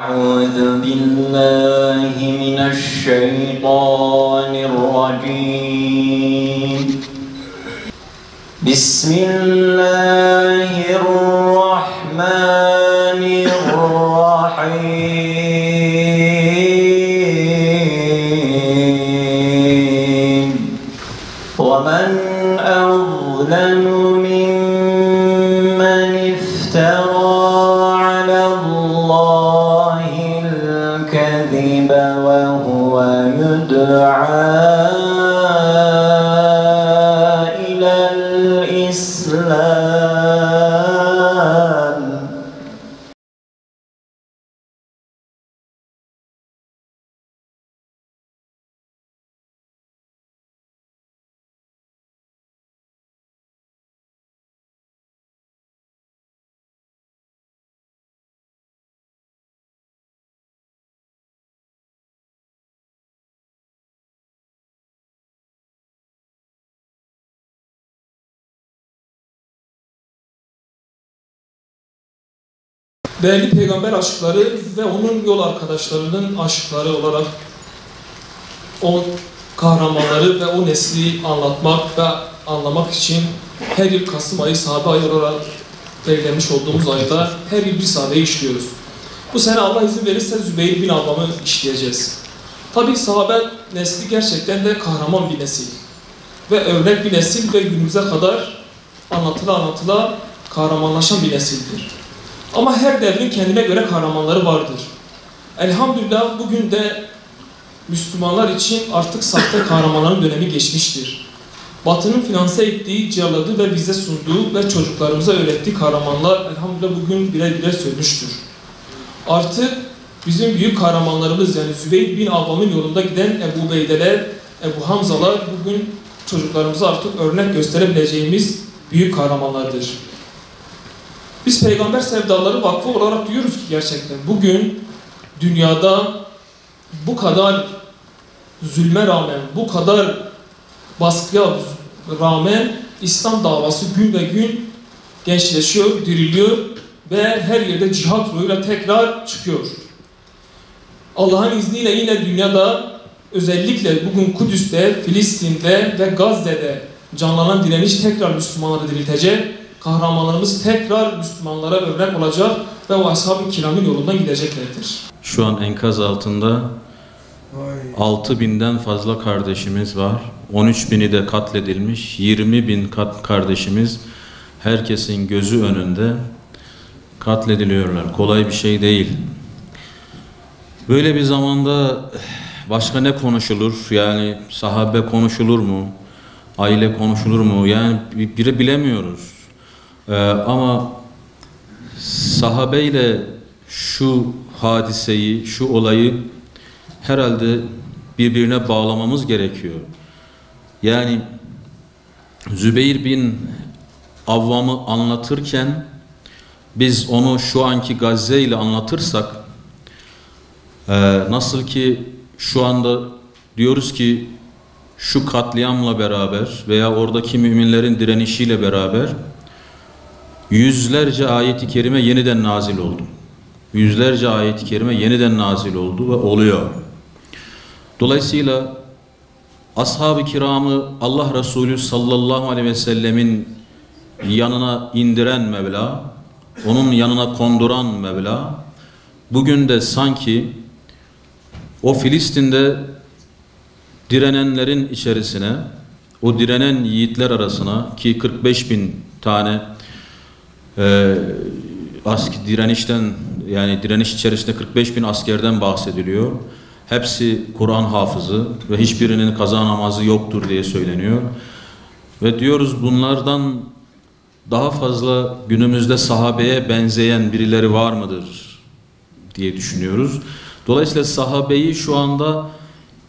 أعوذ بالله من الشيطان الرجيم بسم الله الرحمن الرحيم ومن أظلم ممن افترى على الله الكذب وهو يدعى إلى الإسلام Değerli peygamber aşıkları ve onun yol arkadaşlarının aşıkları olarak o kahramanları ve o nesli anlatmak ve anlamak için her yıl Kasım ayı sahabe ayı olarak belirlemiş olduğumuz ayda her yıl bir sahabeyi işliyoruz. Bu sene Allah izin verirse Zübeyir bin Avvam'ı işleyeceğiz. Tabi sahabe nesli gerçekten de kahraman bir nesil ve örnek bir nesil ve günümüze kadar anlatıla kahramanlaşan bir nesildir. Ama her devrin kendine göre kahramanları vardır. Elhamdülillah bugün de Müslümanlar için artık sahte kahramanların dönemi geçmiştir. Batı'nın finanse ettiği, cihazladığı ve bize sunduğu ve çocuklarımıza öğrettiği kahramanlar elhamdülillah bugün birer birer sönmüştür. Artık bizim büyük kahramanlarımız yani Zübeyir bin Avvam'ın yolunda giden Ebu Beydeler, Ebu Hamzalar bugün çocuklarımıza artık örnek gösterebileceğimiz büyük kahramanlardır. Biz Peygamber Sevdaları Vakfı olarak diyoruz ki gerçekten bugün dünyada bu kadar zulme rağmen, bu kadar baskıya rağmen İslam davası gün ve gün gençleşiyor, diriliyor ve her yerde cihat ruhuyla tekrar çıkıyor. Allah'ın izniyle yine dünyada özellikle bugün Kudüs'te, Filistin'de ve Gazze'de canlanan direniş tekrar Müslümanları diriltecek. Kahramanlarımız tekrar Müslümanlara örnek olacak ve o ashab-ı kiramın yolundan gideceklerdir. Şu an enkaz altında 6.000'den fazla kardeşimiz var. 13.000'i de katledilmiş. 20.000 kardeşimiz herkesin gözü önünde katlediliyorlar. Kolay bir şey değil. Böyle bir zamanda başka ne konuşulur? Yani sahabe konuşulur mu? Aile konuşulur mu? Yani biri bilemiyoruz. Ama sahabeyle şu hadiseyi, şu olayı herhalde birbirine bağlamamız gerekiyor. Yani Zübeyir bin Avvam'ı anlatırken biz onu şu anki Gazze ile anlatırsak nasıl ki şu anda diyoruz ki şu katliamla beraber veya oradaki müminlerin direnişiyle beraber yüzlerce ayet-i kerime yeniden nazil oldu. Yüzlerce ayet-i kerime yeniden nazil oldu ve oluyor. Dolayısıyla ashab-ı kiramı Allah Resulü sallallahu aleyhi ve sellemin yanına indiren Mevla, onun yanına konduran Mevla, bugün de sanki o Filistin'de direnenlerin içerisine, o direnen yiğitler arasına ki 45.000 tane direnişten yani direniş içerisinde 45.000 askerden bahsediliyor. Hepsi Kur'an hafızı ve hiçbirinin kaza namazı yoktur diye söyleniyor. Ve diyoruz bunlardan daha fazla günümüzde sahabeye benzeyen birileri var mıdır diye düşünüyoruz. Dolayısıyla sahabeyi şu anda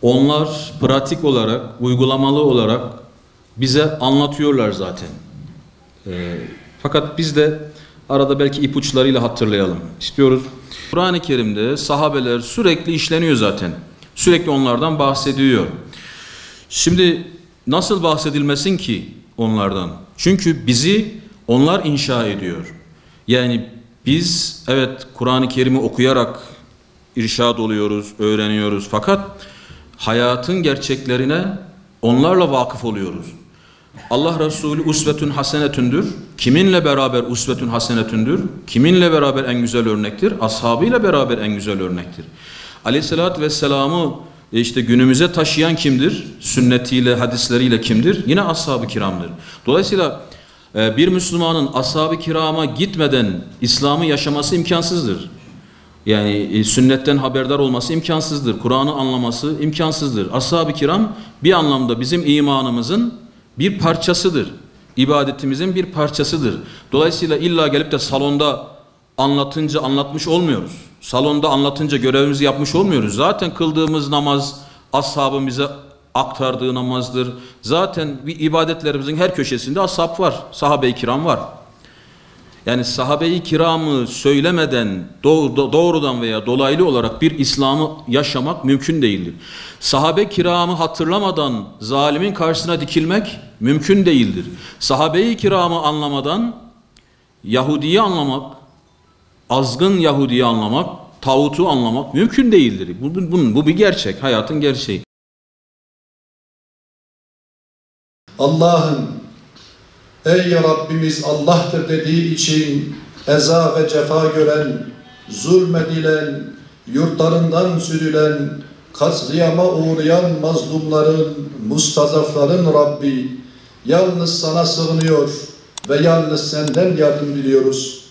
onlar pratik olarak, uygulamalı olarak bize anlatıyorlar zaten. Fakat biz de arada belki ipuçlarıyla hatırlayalım istiyoruz. Kur'an-ı Kerim'de sahabeler sürekli işleniyor zaten. Sürekli onlardan bahsediyor. Şimdi nasıl bahsedilmesin ki onlardan? Çünkü bizi onlar inşa ediyor. Yani biz evet Kur'an-ı Kerim'i okuyarak irşad oluyoruz, öğreniyoruz. Fakat hayatın gerçeklerine onlarla vakıf oluyoruz. Allah Resulü usvetün hasenetündür. Kiminle beraber usvetün hasenetündür? Kiminle beraber en güzel örnektir? Ashabıyla beraber en güzel örnektir. Aleyhissalatü vesselam'ı işte günümüze taşıyan kimdir? Sünnetiyle, hadisleriyle kimdir? Yine ashab-ı kiramdır. Dolayısıyla bir Müslümanın ashab-ı kirama gitmeden İslam'ı yaşaması imkansızdır. Yani sünnetten haberdar olması imkansızdır. Kur'an'ı anlaması imkansızdır. Ashab-ı kiram bir anlamda bizim imanımızın bir parçasıdır. İbadetimizin bir parçasıdır. Dolayısıyla illa gelip de salonda anlatınca anlatmış olmuyoruz. Salonda anlatınca görevimizi yapmış olmuyoruz. Zaten kıldığımız namaz ashabın bize aktardığı namazdır. Zaten bir ibadetlerimizin her köşesinde ashab var. Sahabe-i kiram var. Yani sahabe-i kiramı söylemeden doğrudan veya dolaylı olarak bir İslam'ı yaşamak mümkün değildir. Sahabe-i kiramı hatırlamadan zalimin karşısına dikilmek mümkün değildir. Sahabe-i kiramı anlamadan Yahudi'yi anlamak, azgın Yahudi'yi anlamak, tağutu anlamak mümkün değildir. Bu bir gerçek, hayatın gerçeği. Allah'ın ey Rabbimiz Allah'tır dediği için eza ve cefa gören, zulmedilen, yurtlarından sürülen, katliama uğrayan mazlumların, mustazafların Rabbi, yalnız sana sığınıyor ve yalnız senden yardım diliyoruz.